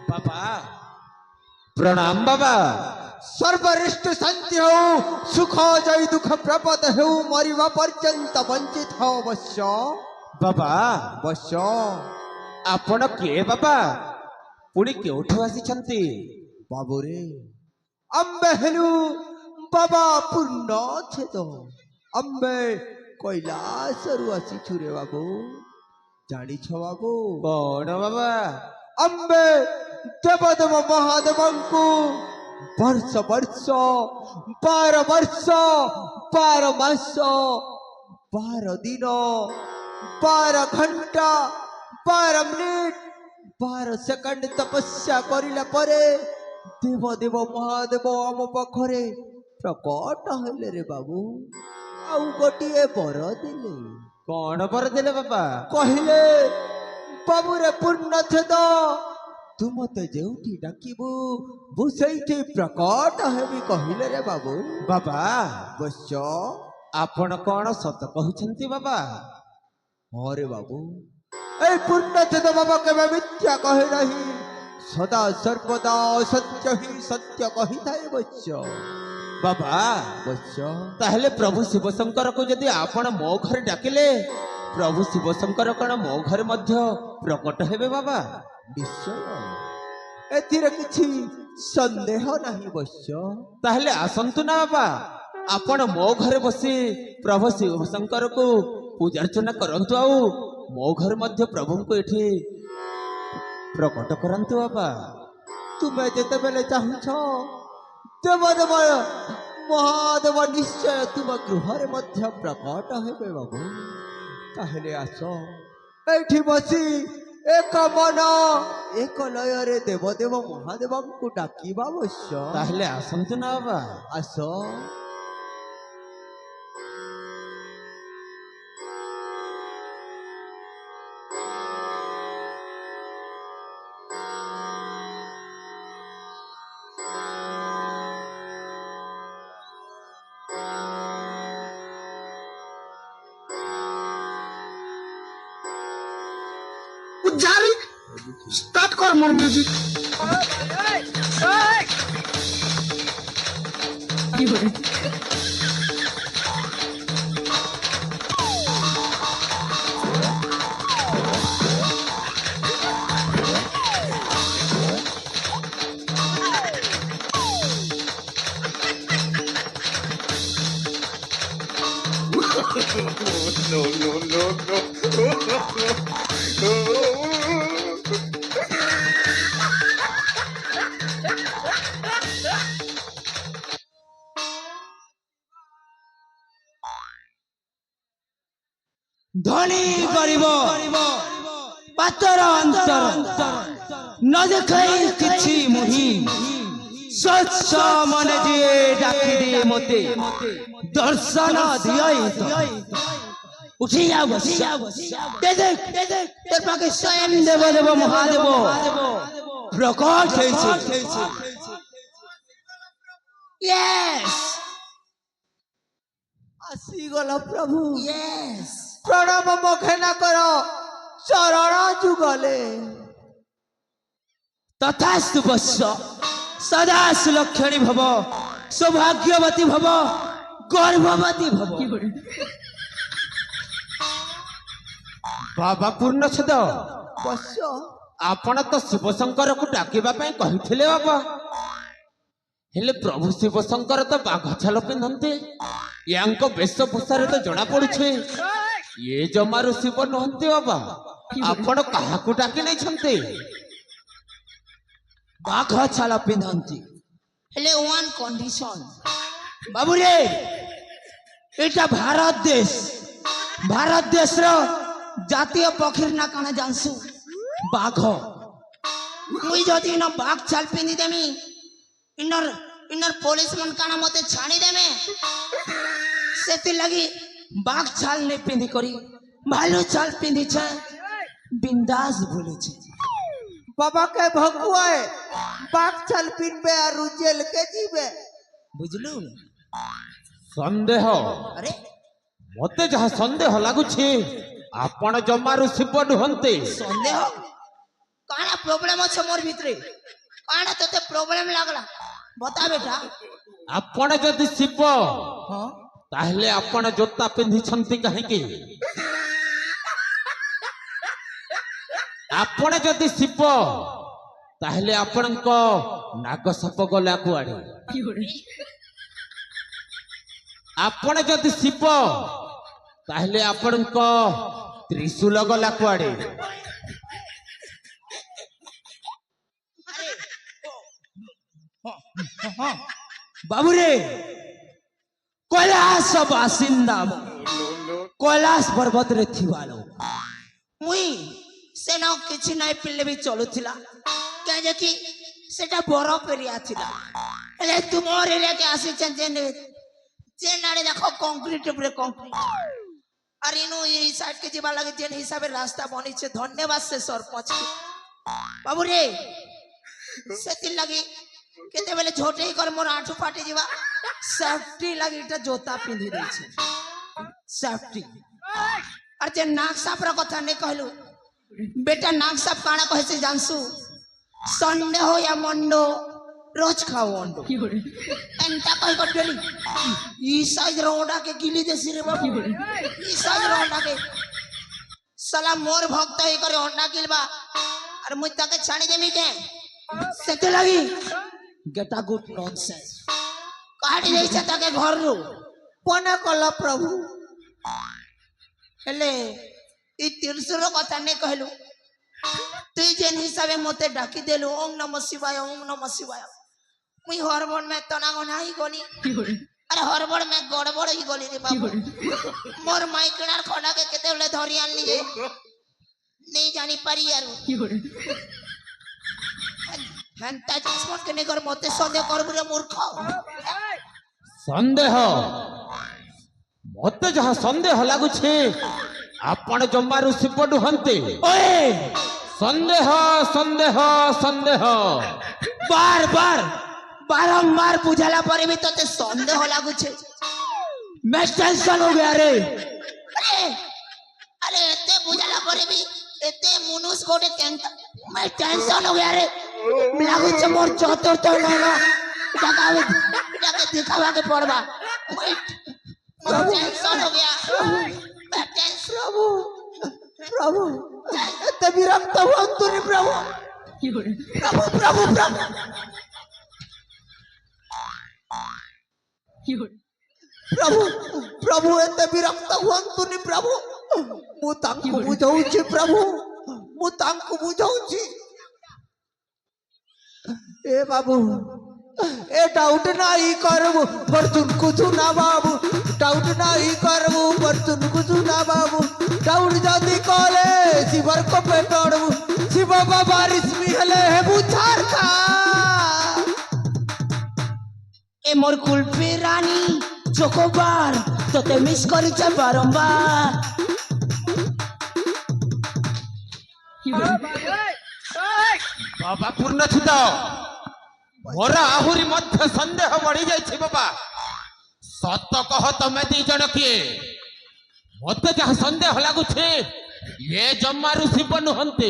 बाबा प्रणाम बाबा। सर्वरिष्ट शांति हो सुख जय दुख प्रपत हो मरिबा पर्यंत वंचित हो बश्य बाबा बश्य आपण किए बाबा पुणी केउठु आसिछंती? बाबू रे अम्बे हेलु बाबा पूर्ण छेद अम्बे कैलासरु आसिछु रे बाबू जानी छ बाबू कौन बाबा? अम्बे देवदेव महादेवंकु वर्ष वर्ष 12 वर्ष 12 मास 12 दिन 12 घंटा 12 मिनिट 12 सेकंड तपस्या करिला परे देवदेव महादेव आम पाखरे प्रकट हेले रे बाबू आउ गोटिए बर दिले। कौन बर देले बाबा? कहले बाबू रे पूर्ण छेद तू मते जेउठी डाकिबू बु सेठी प्रकट हेबी कहले रे बाबू। बाबा बश्य आपण कौन सत कहउछंती बाबा? हाँ रे बाबू ए पूर्ण छेद बाबा केबे मिथ्या कहे नहीं सदा सर्वदा सत्य ही सत्य कही थाए बश्य बाबा बश्य ताहले प्रभु शिव शंकर को यदि आपण मो घर डाकिले प्रभु शिव शंकर कण मो घर मध्य प्रकट हेबे बाबा? निश्चय एथिरे किछि संदेह नहीं बश्य। ताहले आसंतु ना बाबा आपण मो घर बसी प्रभु शिव शंकर को पूजा अर्चना करंतु आउ मो घर मध्य प्रभु को एठी प्रकट करंतु बाबा। तुमे जेते बेले चाहुछ देवदेव महादेव निश्चय तुम गृहरे मध्य प्रकट हेबे बाबू। ताहले आस एठी बसी एक मन एक लय देवदेव महादेव को डाकिबा अवश्य। ताहले आसंतु ना बाबा आस जारी स्टार्ट कर मोर music. no no no no धनी गरीब पातर अंतर न देखई किछि मुहि स्वच्छ मन जे डाकी दिए मते दर्शन दियई उठी जा दे देख तेरे पाके स्वयं देव महादेव प्रकट होइछे। यस आसी गला प्रभु यस प्रणाम मुखे न करो चरण जुगले। तथास्तु वत्स सदा सुलक्षणी भव सौभाग्यवती भव गर्भवती भव। बाबा पूर्ण छेद बश्य आपण तो शिव शंकर को डाकिबा पई कहिथिले बाबा हेले प्रभु शिव शंकर तो बाघ छाल पिंधंते यांको वेशभूषा तो जना पड़ुछे ये जमारू शिव नहंते बाबा आपण काहाकू डाकी नै छंते? बाघ छाल पिंधंती हेले वन कंडीशन बाबू रे एटा भारत देश रो जातीय पक्षीर ना काना जानसु बाघ मुई जदी न बाघ छाल पिंधि देमी इनर पुलिस मन काना मते छाणी देमे सेति लगी बाघ छाल ने पिंधि करी भालू छाल पिंधि छ बिंदास बोले छ। बाबा के भकुआए बाघ छाल पिनबे और जेल के जीवे बुझलु? संदेह अरे मते जहा संदेह लागुछे आपण जमारू शिव नुहंते। संदेह काना प्रोब्लेम अच्छे मोर भितरे काना तोते प्रोब्लेम लागला बता बेटा आपण जदि शिव हां ताहले आपण जोता पिंधिछंती काहेकि आपण जदि शिव ताहले आपणक नागसाप गला कुआडे आपण जदि शिव ताहले आपणक त्रिशूल गला कुआडे बाबू रे कैलाश बासिंदा कैलाश पर्वत रे थिबालो मुई सेना किछि नाइ पिले भी चलुथिला के जे कि सेटा बरफ एरिया थिला एले तुमर एरिया के आसी जे नाडे देखो कंक्रीट ऊपर कंक्रीट अरे नो ये साइड के जीवा लगे जेन हिसाब रास्ता बनी छे धन्यवाद से सरपंच बाबू रे सेति लगी केते बेले झोटे कर मोर आठू फाटी जीवा सेफ्टी लगी इटा जोता पिंधी दै छे सेफ्टी अरे जे नाक साफ रा कथा नै कहलु बेटा नाक साफ काना कहे से जानसु संडे हो या मंडो रोज खाओ अंडो एंता कहि कटली ई साइज रोडा के गिली देसी रे बाबू ई साइज रोडा के साला मोर भक्त हे करे अंडा गिलबा अरे मुई ताके छाणी देमी के सेते लगी गेट अ गुड नॉनसेंस काढी देई छ ताके घर रो कोने कला प्रभु हेले ई तिरसुर कथा नै कहलु तुई जेन हिसाबे मते डाकी देलु ओम नमः शिवाय मुई हरबड़ में तना गनाई गनी अरे हरबड़ में गड़बड़ ही गली रे बाबू मोर माइकनार खडा के केते बेले धरि आनली जे नहीं जानी पारी यार हंता जसमन के नेगर मते संदेह करबु रे मूर्ख संदेह मते जहा संदेह लागु छे आपण जम्मारु सिपडु हंते ओए संदेह संदेह संदेह बार बार बारंबार बुझाला पर भी तो संदेह लागु छे मैं टेंशन हो गया रे अरे एते बुझाला पर भी एते मुनुस कोटे मैं टेंशन हो गया रे लागु छे मोर चतुर्थ ना जाके दिखावा के पड़बा मैं टेंशन हो गया मैं टेंशन प्रभु एते विरक्त हो अंतुरी प्रभु प्रभु प्रभु प्रभु एते विरक्त हुअंतुनी प्रभु मु तांकु बुझाउछि प्रभु मु तांकु बुझाउछि ए बाबू ए डाउट नाही करबो परतुन कुछु ना बाबू डाउट नाही करबो परतुन कुछु ना बाबू डाउट जदी कले शिवर को पेटड़बू शिव बाबा रिश्मी हले है बुझार का ए मोर कुलपी रानी चोकोबार तोते मिस करिছে बारंबार बाबा पूर्ण छित मोर आहुरी मध्य संदेह बढ़ी जाइछि बाबा सत कह तमे दी जण किए मते जहा संदेह लागु छे ये जम्मारु शिव नुहंते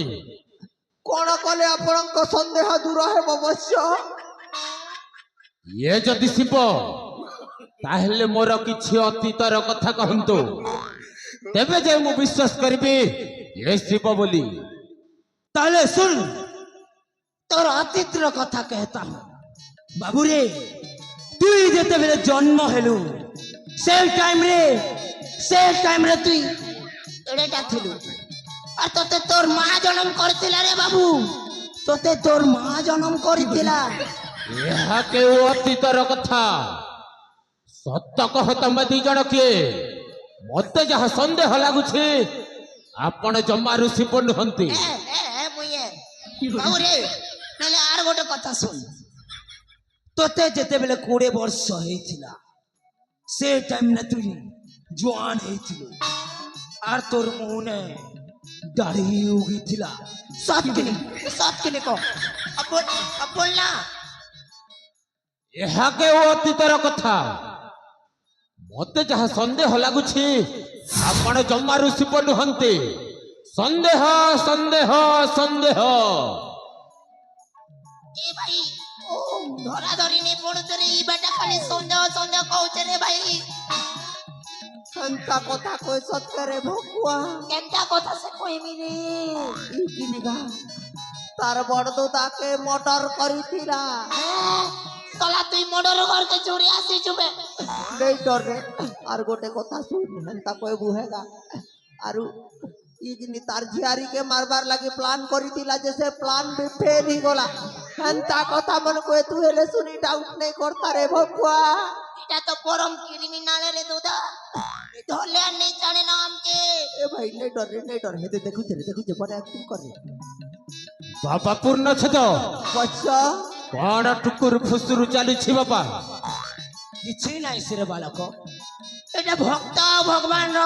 कोण कले आपनक संदेह दूर है अवश्य ये जदि शिव ताहले मोर किछि अतीतर कथा कहंतु तेबे जे मु विश्वास करबी ये शिव बोली ताले सुन तोर अतीतर कथा कहता हूं बाबू रे तू जेते बेले जन्म हेलु से टाइम रे तू एडेटा थिलु और तोते तोर मां जन्म करतिला रे बाबू तोते तोर मां जन्म करतिला यह के अतीतर कथा सत कह तमे दी जण किए मते जहा संदेह लागु छे आपण जम्मारु शिव नुहंती बाबू रे नले आर गोटे कथा सुन तोते जेते बेले 20 वर्ष हेथिला से टाइम ने तू जवान हेथिलो आर तोर मुंह ने दाढ़ी उगी थिला साथ के ने को अब बोलना यह के अतीतर कथा मते जहा संदेह लागु छे आपण जम्मारु शिव नुहंती संदेह संदेह संदेह ए भाई ओ धरा धरी नहीं पड़ते रे ई बेटा खाली सन्देह सन्देह कहते रे भाई अंता कथा कोई सत्करे भकुआ केनता কথা সে কইমি রে ई किनेगा तार बड़दो ताके मोटर करिथिला तला तुई मर्डर करके चोरी आसी चुबे नहीं डर रे आर गोटे कथा सुन अंता कोई बुहेगा आरु ई किनी तार झियारी के मारबार लगी प्लान करिथिला जैसे प्लान भी फेल ही गला अंता कथा मन को तू हेले सुनी डाउट नहीं करता रे भकुआ এটা তো পরম ক্রিমিনাল রে দুদা ধরলে আর নেই জানে না আমকে ए भाई नहीं डर हे देखु बड़े एक्टिंग कर रे बाबा पूर्ण छद बच्चा कण टुकुर फुसुरु चालुछि बाबा କିଛି ନାହିଁ ସେ ବାଳକ ଏଟା ଭକ୍ତ ଭଗବାନର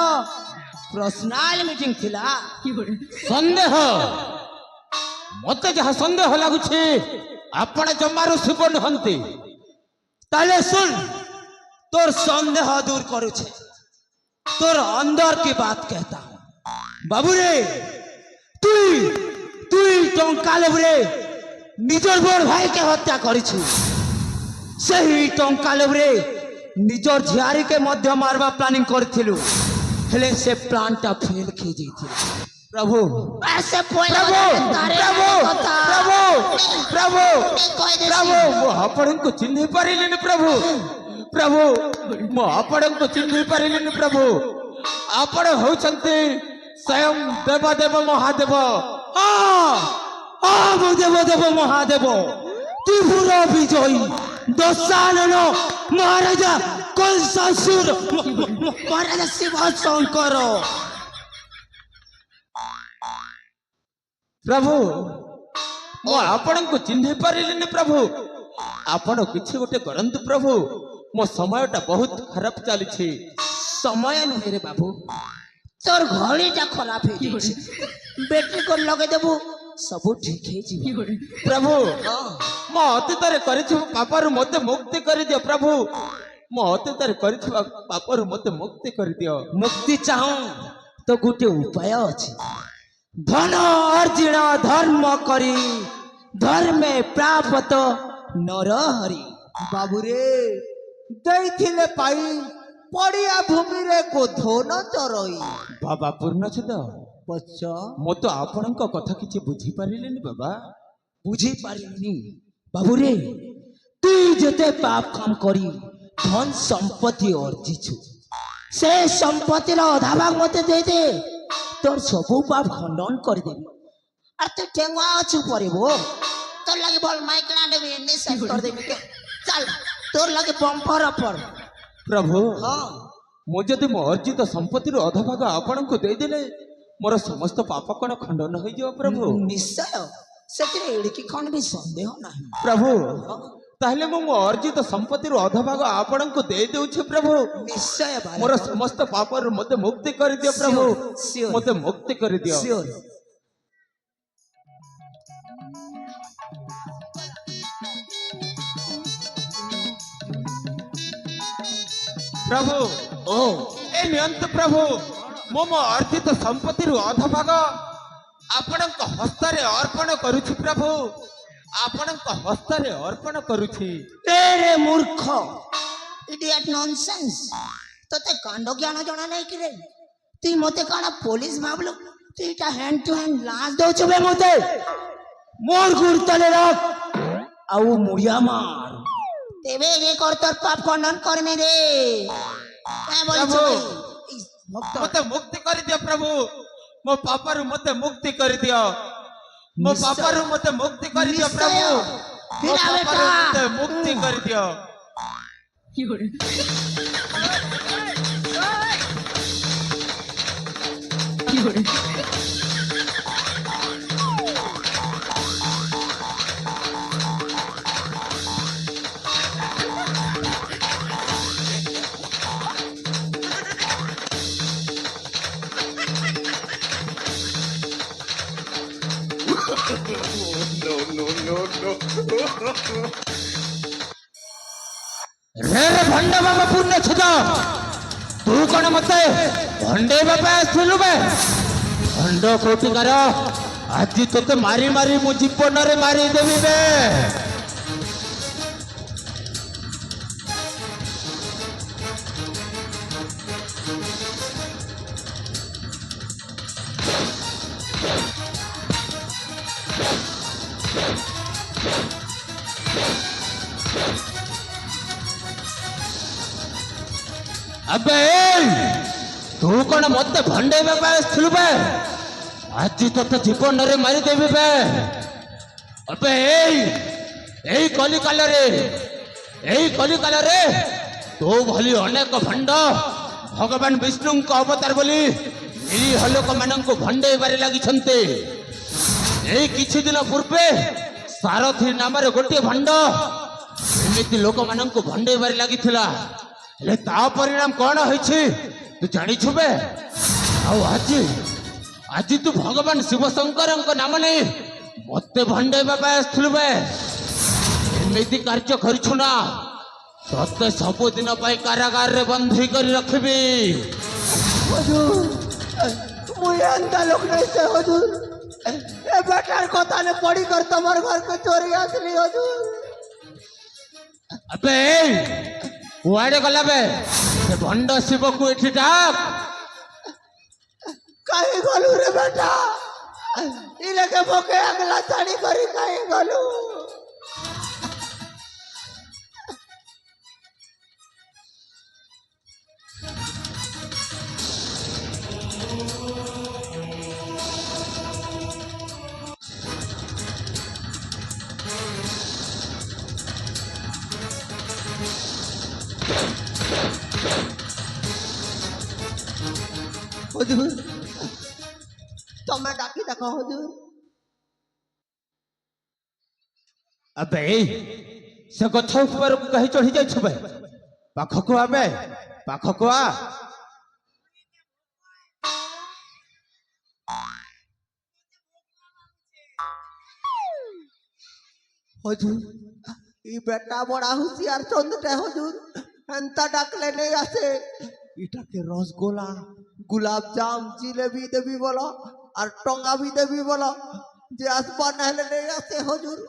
ପର୍ସନାଲ ମିଟିଂ ଥିଲା ସନ୍ଦେହ ମତେ ଯାହା ସନ୍ଦେହ ଲାଗୁଛି ଆପଣ ଜମାରୁ ଶିବ ନୁହନ୍ତି। তাহলে শুন তোর সন্দেহ दूर करुছে তোর अंदर की बात कहता हूं बाबू रे তুই তুই টঙ্কা লোভরে নিজর বড় ভাইকে হত্যা করিছু সেই টঙ্কা লোভরে নিজর ঝিয়ারিকে মধ্য মারবা প্ল্যানিং করছিলু হেলে সে প্ল্যানটা ফেল খেয়ে যাইছিল প্রভু ऐसे पहले प्रभु प्रभु प्रभु प्रभु मो आपणको चिन्हि पारिलेनि प्रभु प्रभु मो आपणको चिन्हि पारिलेनि प्रभु आपण होउछन्ते स्वयं देवदेव महादेव देव देव महादेव त्रिपुर विजयी दशानन महाराजा कंसासुर महाराजा शिव शंकर प्रभु मो आपणको चिन्हि पारिलेनि प्रभु आपण किछि गोटे करंतु प्रभु मो समयटा बहुत खराब चलछि समय नुहे रे बाबू तोर घड़ीटा खराब हो जाइए बैटरी को लगे देबू सब ठीक है जी प्रभु मो अतीतरे करिछु पापरु मते मुक्ति करि दियो प्रभु मो अतीतरे करिछु पापरु मते मुक्ति करि दियो मुक्ति चाहूं तो गोटे उपाय अछि धन अर्जुन धर्म करी धर्मे प्राप्त नरहरि बाबू रे दैथिले पाई पड़िया भूमि रे गोधन चरई बाबा पूर्ण छद बच्चा मो तो आपणको कथा किछि बुझी पारिलेनि बाबा बुझी पारिनी बाबू रे तू जते पाप काम करी धन संपत्ति अर्जिछु से संपत्ति रो आधा भाग मते दे दे तोर सबु पाप खंडन कर देबी और तू ठेंगवा अछु परेबो तोर लगे बोल माइक लांडे भी नहीं सेट कर देबी के चल तोर लगे बम्पर पर प्रभु हां मो जदि मो अर्जित संपत्ति रो आधा भाग आपणको दे देले मोर समस्त पाप कोन खंडन होई जो प्रभु निश्चय सेतरे एड़की खंड भी संदेह नहीं प्रभु ताहले मो अर्जित संपत्ति रो आधा भाग आपणको दे देउछि प्रभु निश्चय मोर समस्त पाप रो मते मुक्ति कर दियो प्रभु मते मुक्ति कर दियो श्योर प्रभु ओ ए नियंत प्रभु मो अर्जित संपत्ति रो आधा भाग आपणको हस्ତରେ अर्पण करूछि प्रभु आपणको हस्ତରେ अर्पण करूछि तेरे मूर्ख इडियट नॉनसेंस तोते कांड ज्ञान जणा नहीं कि रे तू मते काना पुलिस भाबलो तू इटा हैंड टू हैंड लाज दो छबे मते मोर गुड़ तले रख आउ मुड़िया मार तेबे ये कर तोर पाप खंडन कर में रे मैं बोल प्रभु भक्त मते मुक्ति कर दियो प्रभु मो पापरु मते मुक्ति कर दियो मो पापरु मते मुक्ति कर दियो प्रभु मो फिर आवे पापरु का मते मुक्ति कर दियो रे रे भंड बाबा पूर्ण छदा तू कौन मते भंडे बाबा आसलु बे भंड कोटिकार आज तोते मारी मारी मु जीवन रे मारी देबी बे अबे तू कौन मत भंडेबा पे आसथिलु बे आज तो जीवन रे मारी देबी बे अबे एई कलिकाल रे तू भली अनेक भंड भगवान विष्णु को अवतार बोली निरीह लोक मानक भंडेबारे लगी एई किछि दिन पूर्वे सारथी नाम गोटे भंड एमती लोक मानक भंडेबारे लगी हेले ता परिणाम कौन होइछि तू जानिछु बे आज आज तू भगवान शिव शंकर नाम नहीं मते भंडेबा पे आसथिलु बे एमती कार्य करिछु ना तते सबुदिन कारागार रे बंधी कर रखबी हुजूर मुझे अंधा लोग नहीं से हुजूर ए बेटार कथा ने पड़ी कर तुम्हार घर को चोरी असली हुजूर अबे कुआड़े गला बे से भंड शिव को एठी डाक कहीं गलू रे बेटा इले के मोके अगला चाड़ी करी कहीं गलू हुजूर तुम्हें डाकी देखो हुजूर अबे से गछ ऊपर कहीं चढ़ी जाइछ बे पाखको आबे पाखको आ हुजूर ई बेटा बड़ा होशियार चंदटे हुजूर हंता डाकले नहीं आसे इटा के रसगोला गुलाब जाम जिलेबी देवी बोलो और टोंगा भी देवी बोलो जे आसपा नहले नहीं आसे हुजूर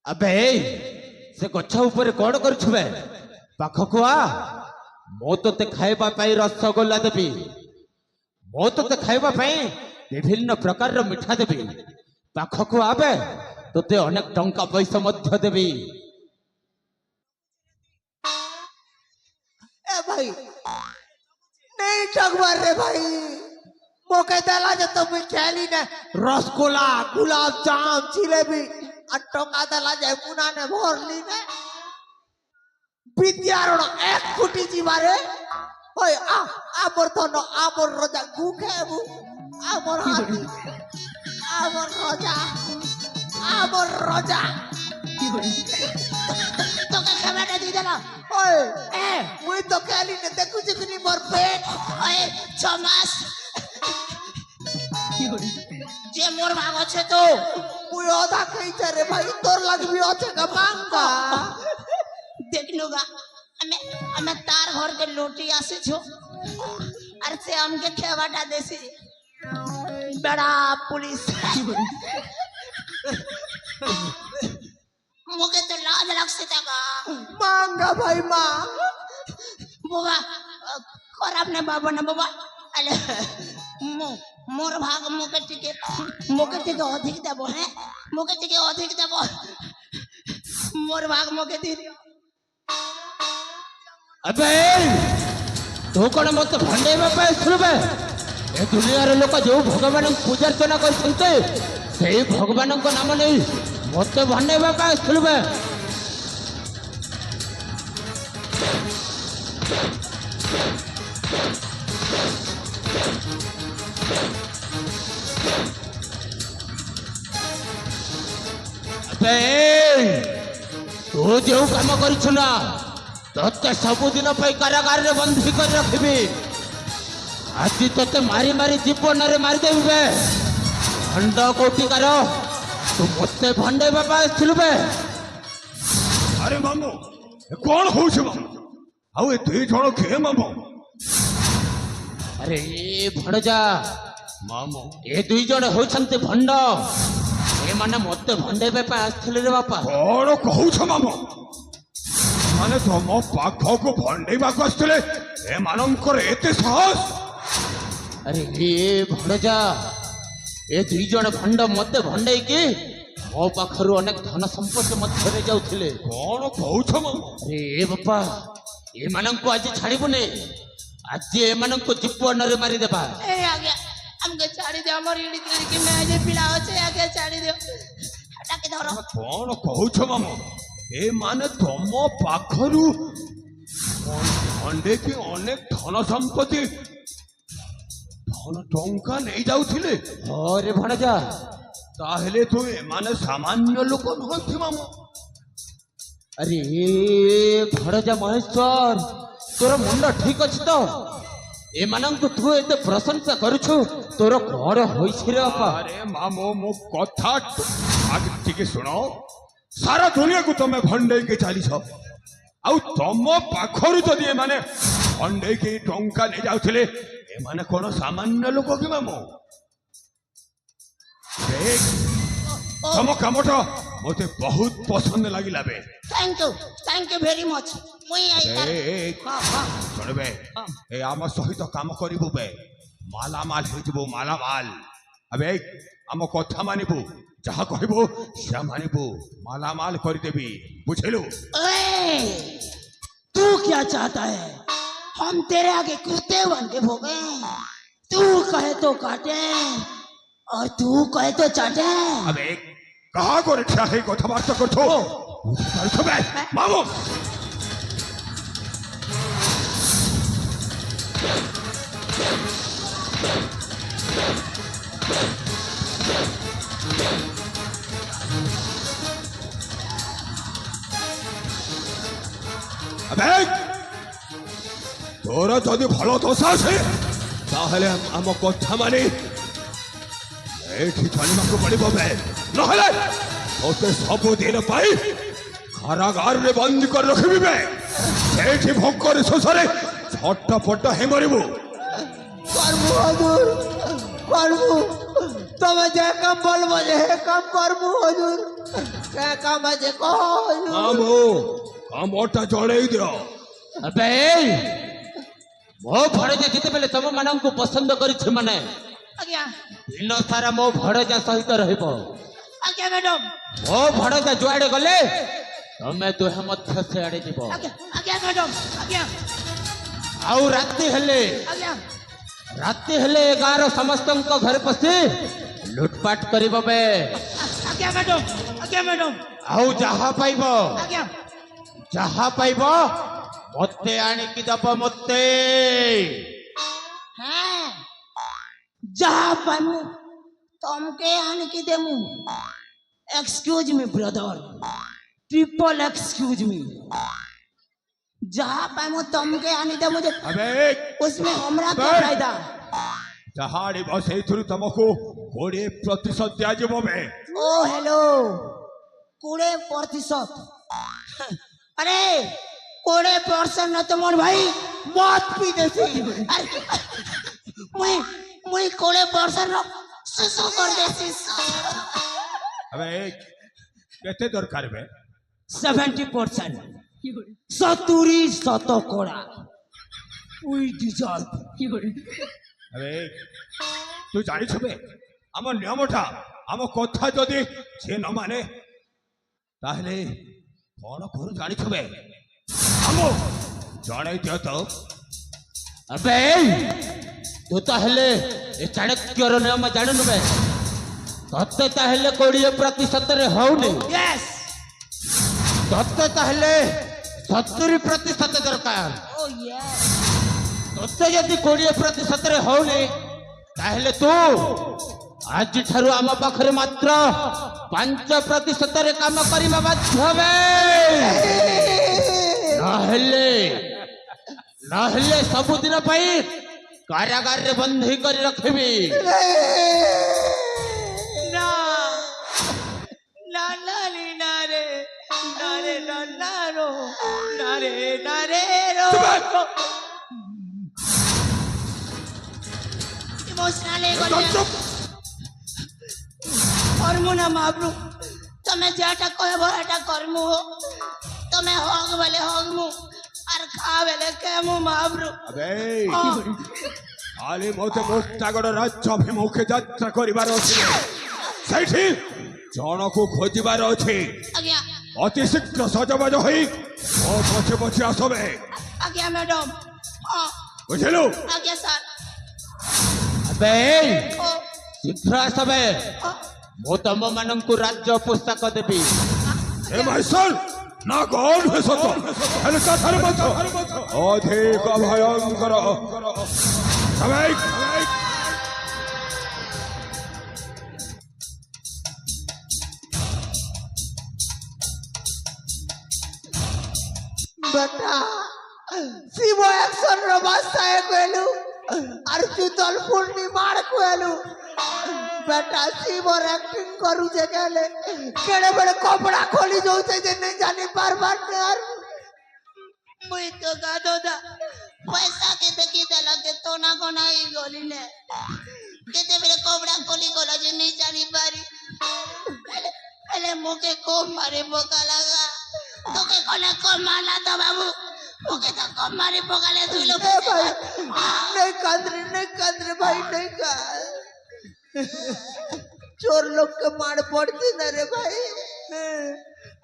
अबे से गछ ऊपर कौन करछबे पाखको आ मो तोते खाइबा पाई रसगोला देबी मो तोते खाइबा पाई विभिन्न प्रकार रो मिठा देबी पाखको आबे तोते अनेक टंका पैसा मध्य देबी ए भाई नहीं ठगवार रे भाई मोके दला जे तुम खेली ने रसगोला गुलाब जाम जिलेबी और टोंगा दला जे पुना ने भरली ने विद्यारण एक फुटी जीवारे ओए आबर धन आबर रजा गुखेबु आबर हाथी आबर रजा तो का खबर दी देला ओए मुई तो खेली ने देखु जिकनी मोर पेट ओए छमास जे मोर भाग আছে তো मुई ओदा कहिছে रे भाई तोर लगबी আছে का मांगा देख लूगा हमें तार घर के लूटी आसे छो और से हमके खेवाटा देसी बड़ा पुलिस मुके तो लाज लगसे तका मांगा भाई मां बाबा खराब ने बाबा ने बाबा अले मोर भाग मुके टिके अधिक देबो है मुके टिके अधिक देबो मोर भाग मुके दी अबे तू कौन मत भंडेबा पे सुनबे ए दुनिया रे लोक जो भगवान पूजा अर्चना करछन्ते सेही भगवान को नाम नहीं मत भंडेबा पे सुनबे अबे तू जो काम करछु ना तोते सबुदिन कारागार रे बंधी कर रखबी आज तोते मारी मारी जीवन रे मारी देबी बे भंड कोटिकार तू मते भंडे बाबा आसथिलबे अरे मामू कौन हो आउ ए दुई जण के मामू अरे ए भणजा मामू ए दुई जण होछन्ते भंड ए माने मते भंडे बाबा आसथिले रे बापा कौन कहू मामू माने तुम पाख को भंडेबा आसते एमानकर एते साहस अरे ए भणजा ଏ ଦୁଇ ଜଣ ଭଣ୍ଡ ମତେ ଭଣ୍ଡେଇକି ମୋ ପାଖରୁ ଅନେକ ଧନ ସମ୍ପତ୍ତି ମଧ୍ୟରେ ଯାଉଥିଲେ। କଣ କହୁଛ ମାମୁ? ଏ ବାପା, ଏମାନଙ୍କୁ ଆଜି ଛାଡ଼ିବୁନି। ଆଜି ଏମାନଙ୍କୁ ଜୀବନରେ ମାରିଦେବା। ए आगे हमके छाड़ी दे हमर इड़ी की मैं जे पिला होचे आगे छाड़ी दे हटा के धरो କଣ କହୁଛ ମାମୁ? ଏମାନେ ତମ ପାଖରୁ ଖଣ୍ଡେକି ଅନେକ ଧନ ସମ୍ପତ୍ତି ଧନ ଟଙ୍କା ନେଇ ଯାଉଥିଲେ। ହରେ ଭଣଜା, ତାହେଲେ ତୁ ଏମାନେ ସାମାନ୍ୟ ଲୋକ ନୁହନ୍ତି ମାମୁ। ଆରେ ଭଣଜା ମହେଶ୍ୱର, ତୋର ମୁଣ୍ଡ ଠିକ ଅଛି ତ? ଏମାନଙ୍କୁ ତୁ ଏତେ ପ୍ରଶଂସା କରୁଛୁ, ତୋର କଣ ହୋଇଛି ରେ ବାପା? ଆରେ ମାମୁ, ମୋ କଥା ଆଗ ଟିକେ ଶୁଣ। ସାରା ଦୁନିଆକୁ ତମେ ଭଣ୍ଡେଇକି ଚାଲିଛ, ଆଉ ତମ ପାଖରୁ ଯଦି ଏମାନେ ଭଣ୍ଡେଇକି ଟଙ୍କା ନେଇ ଯାଉଥିଲେ, ଏମାନେ କଣ ସାମାନ୍ୟ ଲୋକ କି ମାମୁ? ଦେଖ, ତମ କାମଟା ମତେ ବହୁତ ପସନ୍ଦ ଲାଗିଲା ବେ। थैंक यू वेरी मच मुई आई तार ଶୁଣବେ, ଏ ଆମ ସହିତ କାମ କରିବୁ ବେ, ମାଲାମାଲ ହେଇଯିବୁ, ମାଲାମାଲ। ଆବେ ଆମ କଥା ମାନିବୁ, ଯାହା କହିବୁ ସେୟା ମାନିବୁ, ମାଲାମାଲ କରିଦେବି, ବୁଝିଲୁ? ओए तू क्या चाहता है हम तेरे आगे कुत्ते बन के भोगे तू कहे तो काटे और तू कहे तो चाटे আবে কাহা করে ঠিয়া হয়ে কথাবার্তা করছো? বুঝতে পারছো বে মামু? আবে তোরা যদি ভালো দোষ আছে তাহলে ଆମ କଥା মানি ଏଇଠି ଚାଲିବାକୁ ପଡ଼ିବ ବେ, ନହେଲେ ତୋତେ ସବୁଦିନ ପାଇଁ କାରାଗାରରେ ବନ୍ଦୀ କରି ରଖିବି ବେ। ସେଇଠି ଭୋକରେ ଶୋଷରେ ଛଟପଟ ହେଇ ମରିବୁ। করবো হজুর, করবো। তুমি যে কাম বলবো যে হে কাম করবো হজুর। কে কাম আছে কহ হজুর। ମାମୁ, କାମଟା ଜଣେଇ ଦିଅ। ଆବେ ମୋ ଭଣଜା ଯେତେବେଳେ ତମ ମାନଙ୍କୁ ପସନ୍ଦ କରିଛି ମାନେ आज्ञा ଦିନ ସାରା ମୋ ଭଣଜା ସହିତ ରହିବ। आज्ञा मैडम ମୋ ଭଣଜା ଯୁଆଡେ ଗଲେ ତମେ ଦୁହେଁ ମଧ୍ୟ ସେଆଡେ ଯିବ। आज्ञा आज्ञा मैडम आज्ञा ଆଉ ରାତି ହେଲେ आज्ञा ଏ ଗାଁର ସମସ୍ତଙ୍କ ଘରେ ପଶି ଲୁଟପାଟ କରିବ ବେ। आज्ञा मैडम ଆଉ ଯାହା ପାଇବ ମତେ ଆଣିକି ଦବ ମତେ। हैं जहाँ पामू तुमके आने की देमू excuse me brother triple excuse me जहाँ पामू तुमके आने देमू जे ଆବେ उसमें हमरा क्या बस। फायदा ଯାହାଡ଼ିବ ସେଇଥିରୁ ତମକୁ 20% ଦିଆଯିବ ବେ। ओ हेलो 20% अरे 20% न तो मोर भाई मत पी देसी मुई 20% रो सुसु कर देसी ଆବେ କେତେ ଦରକାର ବେ? 70% 70% we deserve ଆରେ ତୁ ଜାଣିଛୁ ବେ, ଆମ ନିୟମଟା, ଆମ କଥା ଯଦି ସେ ନ ମାନେ ତାହେଲେ କଣ କରୁ ଜାଣିଛୁ ବେ? ଆମ ଜଣେଇ ଦିଅ ତ। ଆବେ ତୁ ତାହେଲେ ଏ ଚାଣକ୍ୟର ନିୟମ ଜାଣିନୁ ବେ? ତତେ ତାହେଲେ 20%ରେ ହଉନି, यस ତତେ ତାହେଲେ 70% ଦରକାର। ओ यस ତତେ ଯଦି 20%ରେ ହଉନି ତାହେଲେ ତୁ ଆଜିଠାରୁ ଆମ ପାଖରେ ମାତ୍ର 5%ରେ କାମ କରିବା ବାଧ୍ୟ ବେ। ନହେଲେ ସବୁଦିନ ପାଇଁ କାରାଗାରରେ ବନ୍ଦୀ କରି ରଖିବି। ना ना ना ना रे ना रे ना रो ना रे रो इमोशनल करमु ना माबरू तमे जेटा कहबो एटा करमु तमे हग बेले हगमु और खा बेले केमु माबरू আবে কালি মতে মুক্তাগড় রাজ্য অভিমুখে যাত্রা করিবার ଅଛି ସେଇଠି ଜଣକୁ ଖୋଜିବାର ଅଛି ଆଜ୍ଞା ଅତି ଶୀଘ୍ର ସଜବାଜ ହୋଇ ମୋ ପଛେ ପଛେ ଆସବେ ଆଜ୍ଞା ମ୍ୟାଡମ ହଁ ବୁଝିଲୁ ଆଜ୍ଞା ସାର୍ ଆବେ ଓ ଶୀଘ୍ର ଆସବେ ଓ ମୁଁ ତମ ମାନଙ୍କୁ ରାଜ୍ୟ ପୋଷାକ ଦେବି ଏ ମାଇସଲ ନା କଣ ଭେଷତ ହେଲେ କଥାରେ ମଧ୍ୟ ଅଧିକ ଭୟଙ୍କର ସବାଇ বেটা শিব অ্যাকশন র বাসায় কইলু আর চুতল পূর্ণিমার কইলু বেটা শিবর অ্যাক্টিং করু যে গেলে কেড়ে বেড়ে কপড়া খোলি যাচ্ছে যে নেই জানি পারবার নে আর মুই তো গাদোদা পয়সা কেতে কেতে লাগে তো না কোনাই গলিলে কেতে বেরে কবড়া কলি গলা যে নেই জানি পারি এলে মুখে কম মারে বোকা লাগা তোকে কোনে কম মারলা তো বাবু মুখে তো কম মারে বোকালে তুই লোক এ ভাই नहीं कांद रे भाई नहीं कांद चोर लोग के मार पड़ती ना रे भाई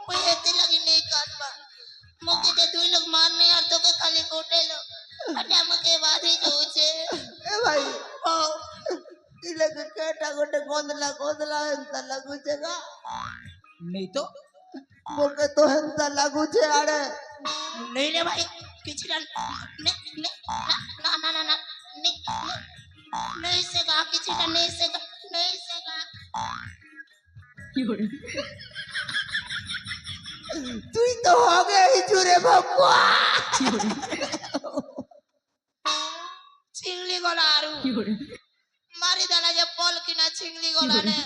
मुझे ऐसे लगी नहीं काटवा मुझे तो तुम लोग मारने और तो के खाली कोटे लो हटा मुझे बाद ही जो छे ए भाई ओ इले के केटा गोटे गोंदला हंता लागू छेगा नहीं तो मोके तो हंता लागू छे आड़े नहीं रे भाई किचड़ा ने ने ना ना ना ना नहीं नहीं सेगा किचड़ा नहीं सेगा तू तो हो गए ही चूरे भगवा चिंगली गला आरू मारी दाला जे पॉल की ना चिंगली गला ने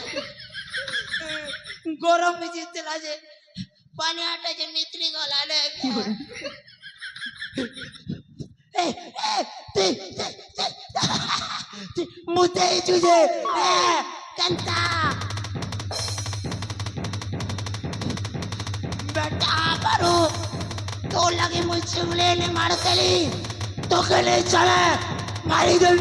गरम में जीतला जे पानी आटा जे नितरी गला ने मुते तुझे कंता बेटा करो तो लगे मुझे चिंगली ने मार कली तो के लिए चले मारी दे